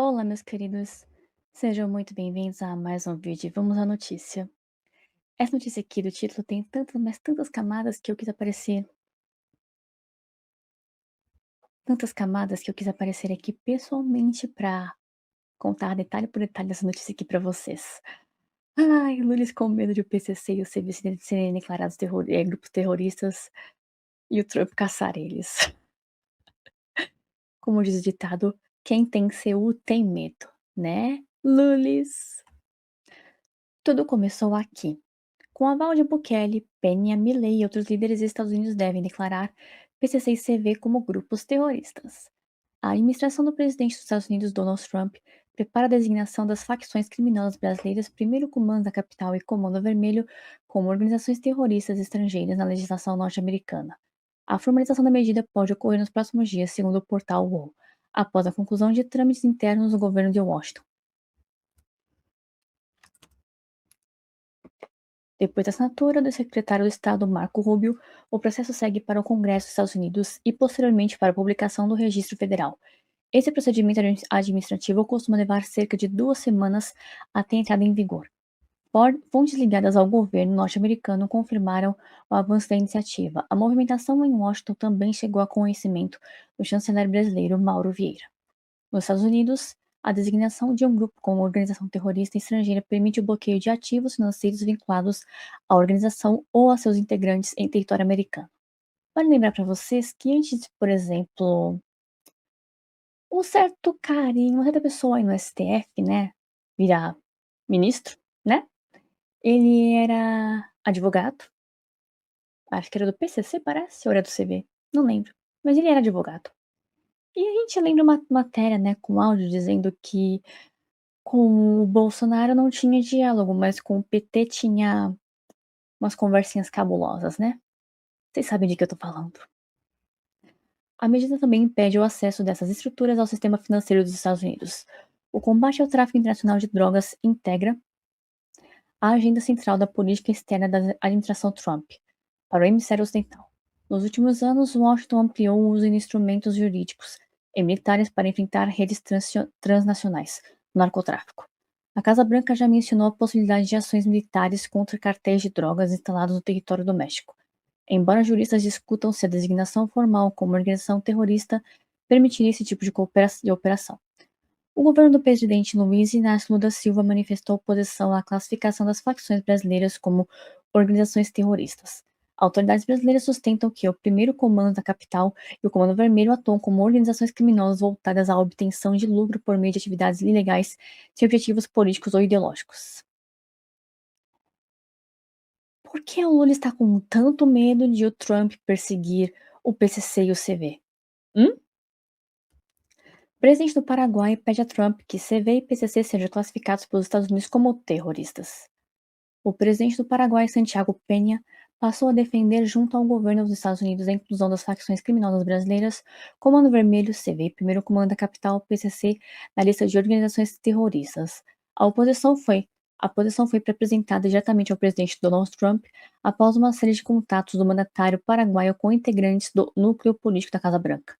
Olá, meus queridos. Sejam muito bem-vindos a mais um vídeo. Vamos à notícia. Essa notícia aqui do título tem tantas, mas tantas camadas que eu quis aparecer. Tantas camadas que eu quis aparecer aqui pessoalmente para contar detalhe por detalhe essa notícia aqui para vocês. Ai, Lulis com medo de o PCC e o CBC serem declarados grupos terroristas e o Trump caçar eles. Como diz o ditado, quem tem CU tem medo, né, Lulis? Tudo começou aqui. Com o aval de Bukele, Penha, Milley e outros líderes, Estados Unidos devem declarar PCC e CV como grupos terroristas. A administração do presidente dos Estados Unidos, Donald Trump, prepara a designação das facções criminosas brasileiras, primeiro Comando da Capital e Comando Vermelho, como organizações terroristas estrangeiras na legislação norte-americana. A formalização da medida pode ocorrer nos próximos dias, segundo o portal UOL, após a conclusão de trâmites internos no governo de Washington. Depois da assinatura do secretário de Estado Marco Rubio, o processo segue para o Congresso dos Estados Unidos e posteriormente para a publicação do Registro Federal. Esse procedimento administrativo costuma levar cerca de 2 semanas até a entrada em vigor. Fontes ligadas ao governo norte-americano confirmaram o avanço da iniciativa. A movimentação em Washington também chegou a conhecimento do chanceler brasileiro Mauro Vieira. Nos Estados Unidos, a designação de um grupo como organização terrorista estrangeira permite o bloqueio de ativos financeiros vinculados à organização ou a seus integrantes em território americano. Vale lembrar para vocês que antes, por exemplo, um certo carinho, uma certa pessoa aí no STF, né, virar ministro, né, ele era advogado, acho que era do PCC, parece, ou era do CV, não lembro, mas ele era advogado. E a gente lembra uma matéria, né, com áudio dizendo que com o Bolsonaro não tinha diálogo, mas com o PT tinha umas conversinhas cabulosas, né. Vocês sabem de que eu tô falando. A medida também impede o acesso dessas estruturas ao sistema financeiro dos Estados Unidos. O combate ao tráfico internacional de drogas integra a agenda central da política externa da administração Trump para o hemisfério ocidental. Nos últimos anos, Washington ampliou o uso de instrumentos jurídicos e militares para enfrentar redes transnacionais do narcotráfico. A Casa Branca já mencionou a possibilidade de ações militares contra cartéis de drogas instalados no território do México, embora juristas discutam se a designação formal como organização terrorista permitiria esse tipo de operação. O governo do presidente Luiz Inácio Lula da Silva manifestou oposição à classificação das facções brasileiras como organizações terroristas. Autoridades brasileiras sustentam que o primeiro comando da capital e o Comando Vermelho atuam como organizações criminosas voltadas à obtenção de lucro por meio de atividades ilegais sem objetivos políticos ou ideológicos. Por que o Lula está com tanto medo de o Trump perseguir o PCC e o CV? Hum? O presidente do Paraguai pede a Trump que CV e PCC sejam classificados pelos Estados Unidos como terroristas. O presidente do Paraguai, Santiago Peña, passou a defender junto ao governo dos Estados Unidos a inclusão das facções criminosas brasileiras, Comando Vermelho, CV, Primeiro Comando da Capital, PCC, na lista de organizações terroristas. A oposição foi a posição foi apresentada diretamente ao presidente Donald Trump após uma série de contatos do mandatário paraguaio com integrantes do núcleo político da Casa Branca.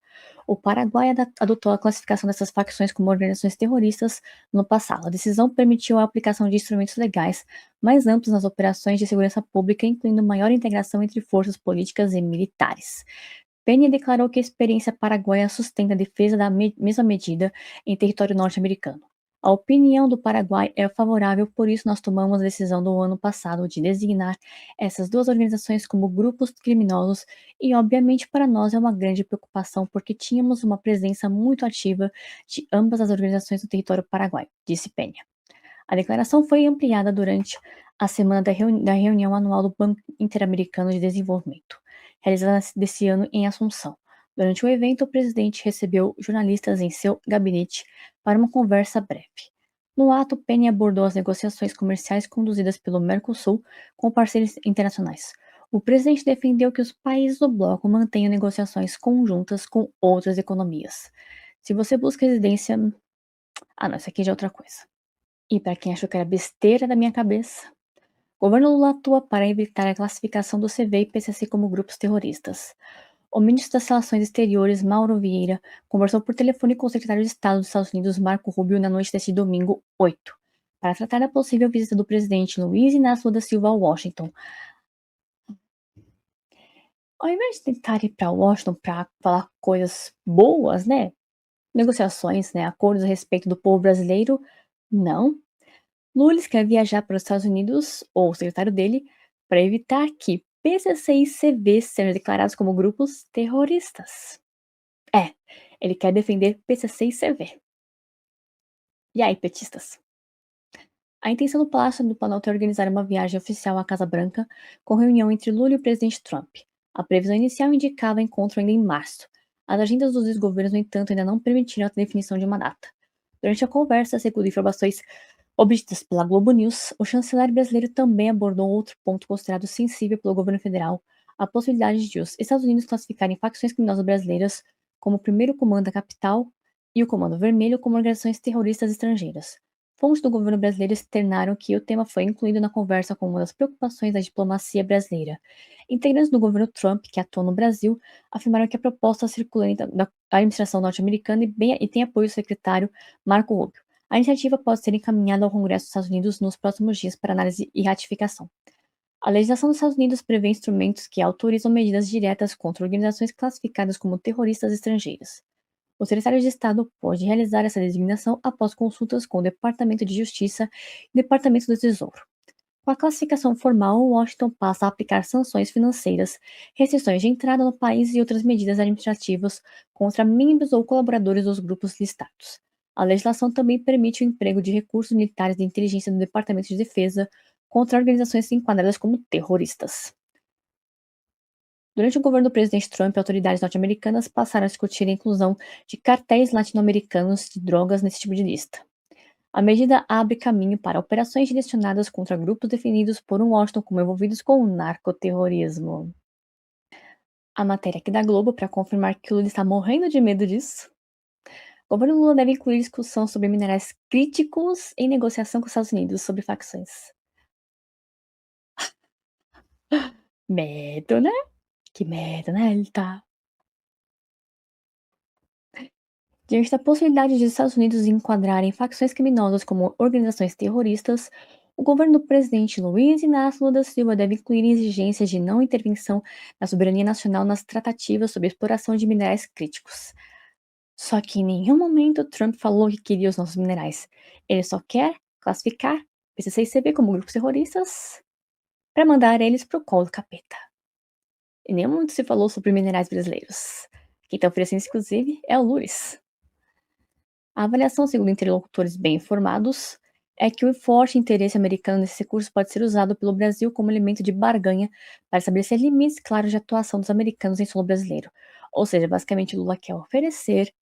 O Paraguai adotou a classificação dessas facções como organizações terroristas no passado. A decisão permitiu a aplicação de instrumentos legais mais amplos nas operações de segurança pública, incluindo maior integração entre forças políticas e militares. Penha declarou que a experiência paraguaia sustenta a defesa da mesma medida em território norte-americano. A opinião do Paraguai é favorável, por isso nós tomamos a decisão do ano passado de designar essas duas organizações como grupos criminosos e, obviamente, para nós é uma grande preocupação porque tínhamos uma presença muito ativa de ambas as organizações no território paraguaio, disse Penha. A declaração foi ampliada durante a semana da reunião anual do Banco Interamericano de Desenvolvimento, realizada desse ano em Assunção. Durante o evento, o presidente recebeu jornalistas em seu gabinete para uma conversa breve. No ato, Penny abordou as negociações comerciais conduzidas pelo Mercosul com parceiros internacionais. O presidente defendeu que os países do bloco mantenham negociações conjuntas com outras economias. Se você busca residência. Ah, não, isso aqui já é outra coisa. E para quem achou que era besteira da minha cabeça, o governo Lula atua para evitar a classificação do CV e PCC como grupos terroristas. O ministro das Relações Exteriores, Mauro Vieira, conversou por telefone com o secretário de Estado dos Estados Unidos, Marco Rubio, na noite deste domingo 8, para tratar da possível visita do presidente Luiz Inácio Lula da Silva a Washington. Ao invés de tentar ir para Washington para falar coisas boas, né? Negociações, né? Acordos a respeito do povo brasileiro, não. Lula quer viajar para os Estados Unidos, ou o secretário dele, para evitar que PCC e CV sejam declarados como grupos terroristas. Ele quer defender PCC e CV. E aí, petistas? A intenção do Palácio do Planalto é organizar uma viagem oficial à Casa Branca, com reunião entre Lula e o presidente Trump. A previsão inicial indicava encontro ainda em março. As agendas dos dois governos, no entanto, ainda não permitiram a definição de uma data. Durante a conversa, segundo informações obtidas pela Globo News, o chanceler brasileiro também abordou outro ponto considerado sensível pelo governo federal, a possibilidade de os Estados Unidos classificarem facções criminosas brasileiras como o primeiro comando da capital e o Comando Vermelho como organizações terroristas estrangeiras. Fontes do governo brasileiro externaram que o tema foi incluído na conversa como uma das preocupações da diplomacia brasileira. Integrantes do governo Trump, que atuam no Brasil, afirmaram que a proposta circulante da administração norte-americana e tem apoio do secretário Marco Rubio. A iniciativa pode ser encaminhada ao Congresso dos Estados Unidos nos próximos dias para análise e ratificação. A legislação dos Estados Unidos prevê instrumentos que autorizam medidas diretas contra organizações classificadas como terroristas estrangeiras. O secretário de Estado pode realizar essa designação após consultas com o Departamento de Justiça e o Departamento do Tesouro. Com a classificação formal, Washington passa a aplicar sanções financeiras, restrições de entrada no país e outras medidas administrativas contra membros ou colaboradores dos grupos listados. A legislação também permite o emprego de recursos militares de inteligência do Departamento de Defesa contra organizações enquadradas como terroristas. Durante o governo do presidente Trump, autoridades norte-americanas passaram a discutir a inclusão de cartéis latino-americanos de drogas nesse tipo de lista. A medida abre caminho para operações direcionadas contra grupos definidos por Washington como envolvidos com o narcoterrorismo. A matéria aqui da Globo para confirmar que o Lula está morrendo de medo disso. O governo Lula deve incluir discussão sobre minerais críticos em negociação com os Estados Unidos sobre facções. Medo, né? Que medo, né? Ele tá. Diante da possibilidade de os Estados Unidos enquadrarem facções criminosas como organizações terroristas, o governo do presidente Luiz Inácio Lula da Silva deve incluir exigências de não intervenção na soberania nacional nas tratativas sobre exploração de minerais críticos. Só que em nenhum momento Trump falou que queria os nossos minerais. Ele só quer classificar PCC e CB como grupos terroristas para mandar eles pro colo do capeta. Em nenhum momento se falou sobre minerais brasileiros. Quem está oferecendo, inclusive, é o Lures. A avaliação, segundo interlocutores bem informados, é que o forte interesse americano nesse recurso pode ser usado pelo Brasil como elemento de barganha para estabelecer limites claros de atuação dos americanos em solo brasileiro. Ou seja, basicamente Lula quer oferecer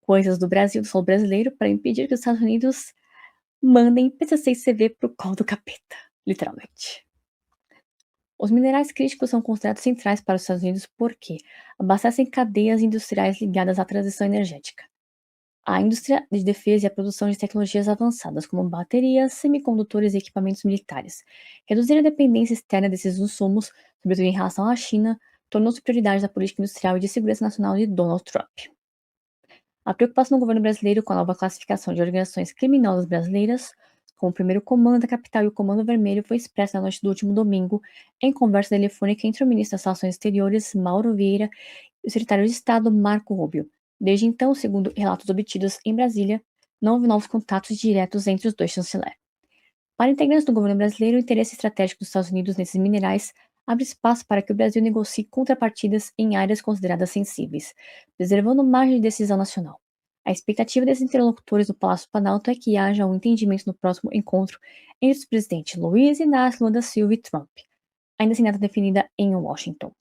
coisas do Brasil, do solo brasileiro, para impedir que os Estados Unidos mandem PCC e CV pro colo do capeta, literalmente. Os minerais críticos são considerados centrais para os Estados Unidos porque abastecem cadeias industriais ligadas à transição energética. A indústria de defesa e a produção de tecnologias avançadas, como baterias, semicondutores e equipamentos militares. Reduzir a dependência externa desses insumos, sobretudo em relação à China, tornou-se prioridade da política industrial e de segurança nacional de Donald Trump. A preocupação do governo brasileiro com a nova classificação de organizações criminosas brasileiras, como o primeiro comando da capital e o Comando Vermelho, foi expressa na noite do último domingo, em conversa telefônica entre o ministro das Relações Exteriores, Mauro Vieira, e o secretário de Estado, Marco Rubio. Desde então, segundo relatos obtidos em Brasília, não houve novos contatos diretos entre os dois chanceleres. Para integrantes do governo brasileiro, o interesse estratégico dos Estados Unidos nesses minerais abre espaço para que o Brasil negocie contrapartidas em áreas consideradas sensíveis, preservando margem de decisão nacional. A expectativa desses interlocutores do Palácio Planalto é que haja um entendimento no próximo encontro entre os presidentes Luiz Inácio Lula da Silva e Trump, ainda sem data definida em Washington.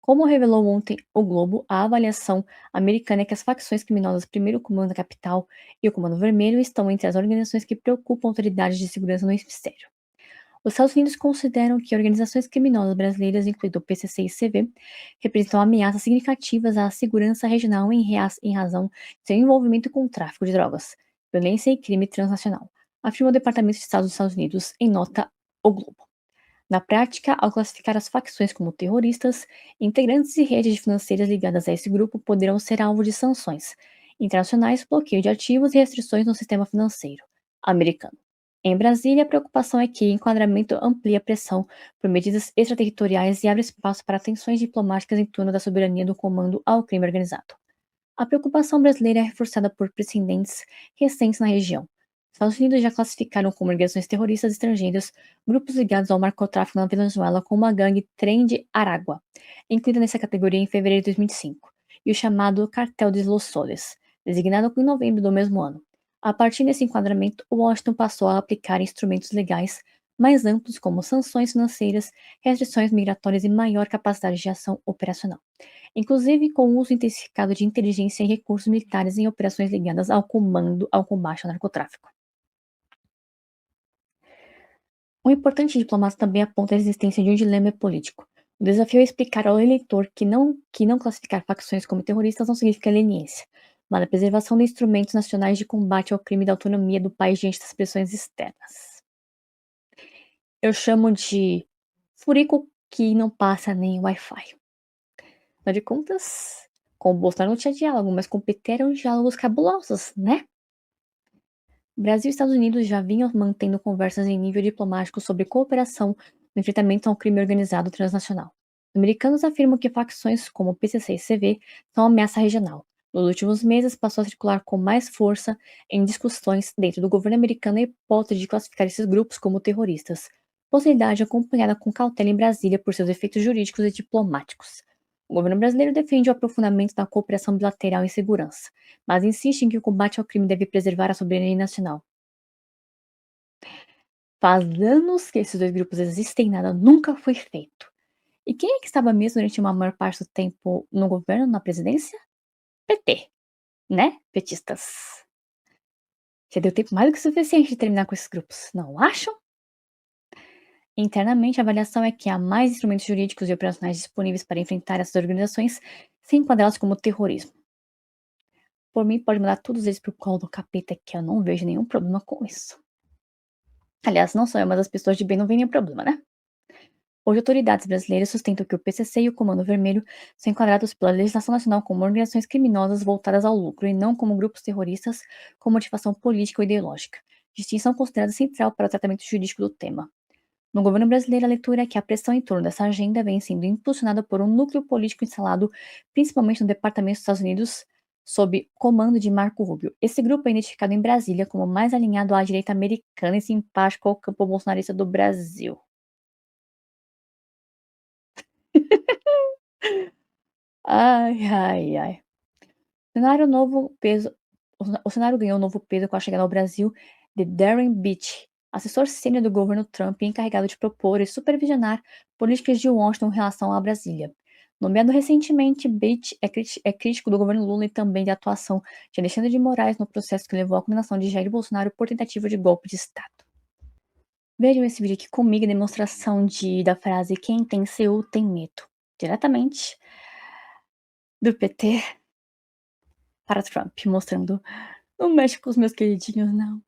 Como revelou ontem o Globo, a avaliação americana é que as facções criminosas Primeiro Comando da Capital e o Comando Vermelho estão entre as organizações que preocupam autoridades de segurança no hemisfério. Os Estados Unidos consideram que organizações criminosas brasileiras, incluindo o PCC e CV, representam ameaças significativas à segurança regional em razão de seu envolvimento com o tráfico de drogas, violência e crime transnacional, afirma o Departamento de Estado dos Estados Unidos em nota ao Globo. Na prática, ao classificar as facções como terroristas, integrantes e redes financeiras ligadas a esse grupo poderão ser alvo de sanções internacionais, bloqueio de ativos e restrições no sistema financeiro americano. Em Brasília, a preocupação é que o enquadramento amplia a pressão por medidas extraterritoriais e abre espaço para tensões diplomáticas em torno da soberania do comando ao crime organizado. A preocupação brasileira é reforçada por precedentes recentes na região. Estados Unidos já classificaram como organizações terroristas estrangeiras grupos ligados ao narcotráfico na Venezuela, como a gangue Tren de Aragua, incluída nessa categoria em fevereiro de 2005, e o chamado Cartel de Los Soles, designado em novembro do mesmo ano. A partir desse enquadramento, Washington passou a aplicar instrumentos legais mais amplos, como sanções financeiras, restrições migratórias e maior capacidade de ação operacional, inclusive com o uso intensificado de inteligência e recursos militares em operações ligadas ao comando ao combate ao narcotráfico. Um importante diplomata também aponta a existência de um dilema político. O desafio é explicar ao eleitor que não classificar facções como terroristas não significa leniência, mas a preservação de instrumentos nacionais de combate ao crime e da autonomia do país diante das pressões externas. Eu chamo de furico que não passa nem Wi-Fi. Afinal de contas, com o Bolsonaro não tinha diálogo, mas com o PT eram diálogos cabulosos, né? Brasil e Estados Unidos já vinham mantendo conversas em nível diplomático sobre cooperação no enfrentamento ao crime organizado transnacional. Americanos afirmam que facções como o PCC e CV são uma ameaça regional. Nos últimos meses, passou a circular com mais força em discussões dentro do governo americano a hipótese de classificar esses grupos como terroristas, possibilidade acompanhada com cautela em Brasília por seus efeitos jurídicos e diplomáticos. O governo brasileiro defende o aprofundamento da cooperação bilateral em segurança, mas insiste em que o combate ao crime deve preservar a soberania nacional. Faz anos que esses dois grupos existem e nada nunca foi feito. E quem é que estava mesmo durante uma maior parte do tempo no governo, na presidência? PT, né? Petistas. Já deu tempo mais do que suficiente de terminar com esses grupos, não acham? Internamente, a avaliação é que há mais instrumentos jurídicos e operacionais disponíveis para enfrentar essas organizações sem enquadrá-las como terrorismo. Por mim, pode mandar todos eles pro colo do capeta, que eu não vejo nenhum problema com isso. Aliás, não só eu, mas as pessoas de bem não veem nenhum problema, né? Hoje, autoridades brasileiras sustentam que o PCC e o Comando Vermelho são enquadrados pela legislação nacional como organizações criminosas voltadas ao lucro e não como grupos terroristas com motivação política ou ideológica, distinção considerada central para o tratamento jurídico do tema. No governo brasileiro, a leitura é que a pressão em torno dessa agenda vem sendo impulsionada por um núcleo político instalado principalmente no Departamento dos Estados Unidos, sob comando de Marco Rubio. Esse grupo é identificado em Brasília como mais alinhado à direita americana e simpático ao campo bolsonarista do Brasil. Ai, ai, ai. Cenário novo peso, o cenário ganhou um novo peso com a chegada ao Brasil de Darren Beach, assessor sênior do governo Trump e encarregado de propor e supervisionar políticas de Washington em relação à Brasília. Nomeado recentemente, Beach é crítico do governo Lula e também da atuação de Alexandre de Moraes no processo que levou à condenação de Jair Bolsonaro por tentativa de golpe de Estado. Vejam esse vídeo aqui comigo, demonstração da frase "quem tem CU tem medo", diretamente do PT para Trump, mostrando: "Não mexe com os meus queridinhos, não".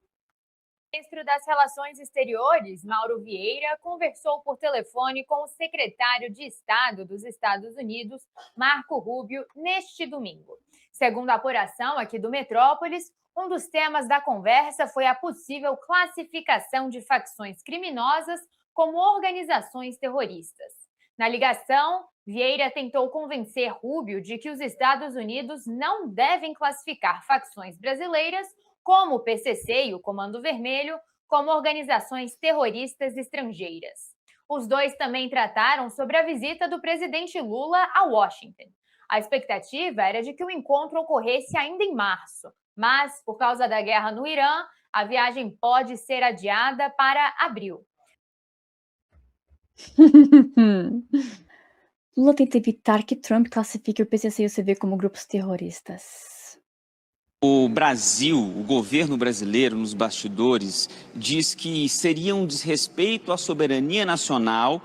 O ministro das Relações Exteriores, Mauro Vieira, conversou por telefone com o secretário de Estado dos Estados Unidos, Marco Rubio, neste domingo. Segundo a apuração aqui do Metrópolis, um dos temas da conversa foi a possível classificação de facções criminosas como organizações terroristas. Na ligação, Vieira tentou convencer Rubio de que os Estados Unidos não devem classificar facções brasileiras como o PCC e o Comando Vermelho, como organizações terroristas estrangeiras. Os dois também trataram sobre a visita do presidente Lula a Washington. A expectativa era de que o encontro ocorresse ainda em março, mas, por causa da guerra no Irã, a viagem pode ser adiada para abril. Lula tenta evitar que Trump classifique o PCC e o CV como grupos terroristas. O Brasil, o governo brasileiro, nos bastidores, diz que seria um desrespeito à soberania nacional.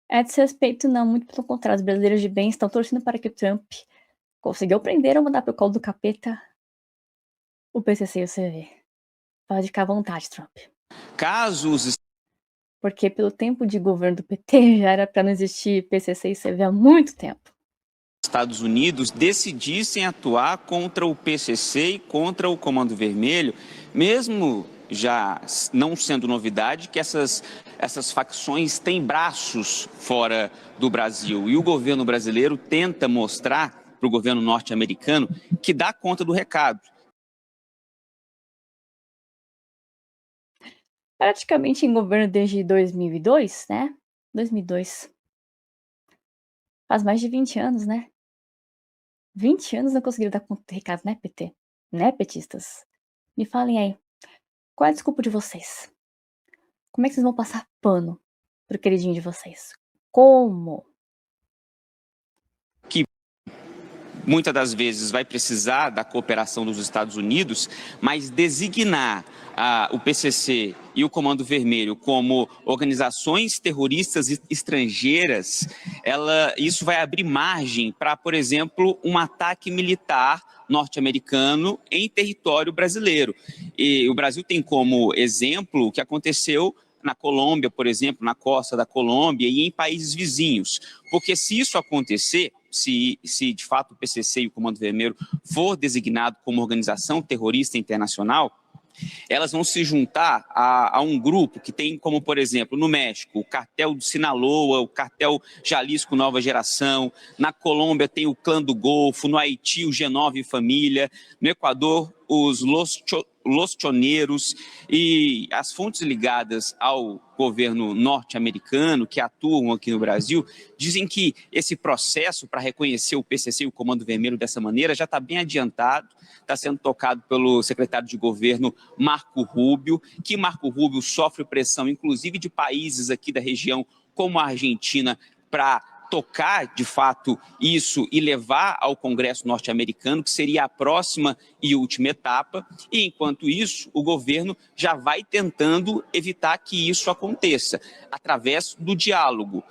É desrespeito não, muito pelo contrário, os brasileiros de bem estão torcendo para que o Trump conseguiu prender ou mandar pro colo do capeta o PCC e o CV. Pode ficar à vontade, Trump. Caso os porque pelo tempo de governo do PT já era para não existir PCC e CV há muito tempo. Estados Unidos decidissem atuar contra o PCC e contra o Comando Vermelho, mesmo já não sendo novidade que essas facções têm braços fora do Brasil. E o governo brasileiro tenta mostrar para o governo norte-americano que dá conta do recado. Praticamente em governo desde 2002, né? 2002. Faz mais de 20 anos, né? 20 anos não conseguiram dar conta do recado, né, PT? Né, petistas? Me falem aí, qual é a desculpa de vocês? Como é que vocês vão passar pano pro queridinho de vocês? Como? Que muitas das vezes vai precisar da cooperação dos Estados Unidos, mas designar o PCC e o Comando Vermelho como organizações terroristas estrangeiras, isso vai abrir margem para, por exemplo, um ataque militar norte-americano em território brasileiro. E o Brasil tem como exemplo o que aconteceu na Colômbia, por exemplo, na costa da Colômbia e em países vizinhos. Porque se isso acontecer, se de fato o PCC e o Comando Vermelho for designado como organização terrorista internacional, elas vão se juntar a um grupo que tem como, por exemplo, no México, o cartel do Sinaloa, o cartel Jalisco Nova Geração, na Colômbia tem o Clã do Golfo, no Haiti o G9 Família, no Equador os Los Choneros, e as fontes ligadas ao governo norte-americano que atuam aqui no Brasil dizem que esse processo para reconhecer o PCC e o Comando Vermelho dessa maneira já está bem adiantado, está sendo tocado pelo secretário de governo Marco Rubio, que Marco Rubio sofre pressão, inclusive de países aqui da região, como a Argentina, para tocar, de fato, isso e levar ao Congresso norte-americano, que seria a próxima e última etapa, e enquanto isso, o governo já vai tentando evitar que isso aconteça, através do diálogo.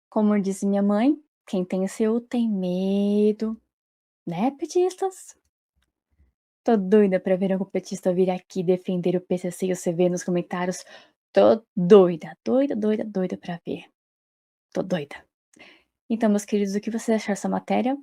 Como disse minha mãe, quem tem seu tem medo, né, petistas? Tô doida pra ver algum petista vir aqui defender o PCC e o CV nos comentários. Tô doida, doida, doida, doida pra ver. Tô doida. Então, meus queridos, o que vocês acharam dessa matéria?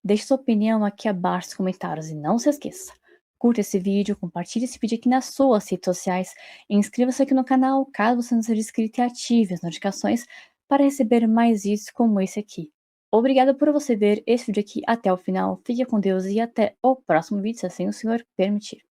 Deixe sua opinião aqui abaixo nos comentários e não se esqueça. Curta esse vídeo, compartilhe esse vídeo aqui nas suas redes sociais e inscreva-se aqui no canal caso você não seja inscrito e ative as notificações para receber mais vídeos como esse aqui. Obrigada por você ver esse vídeo aqui até o final. Fique com Deus e até o próximo vídeo, se assim o Senhor permitir.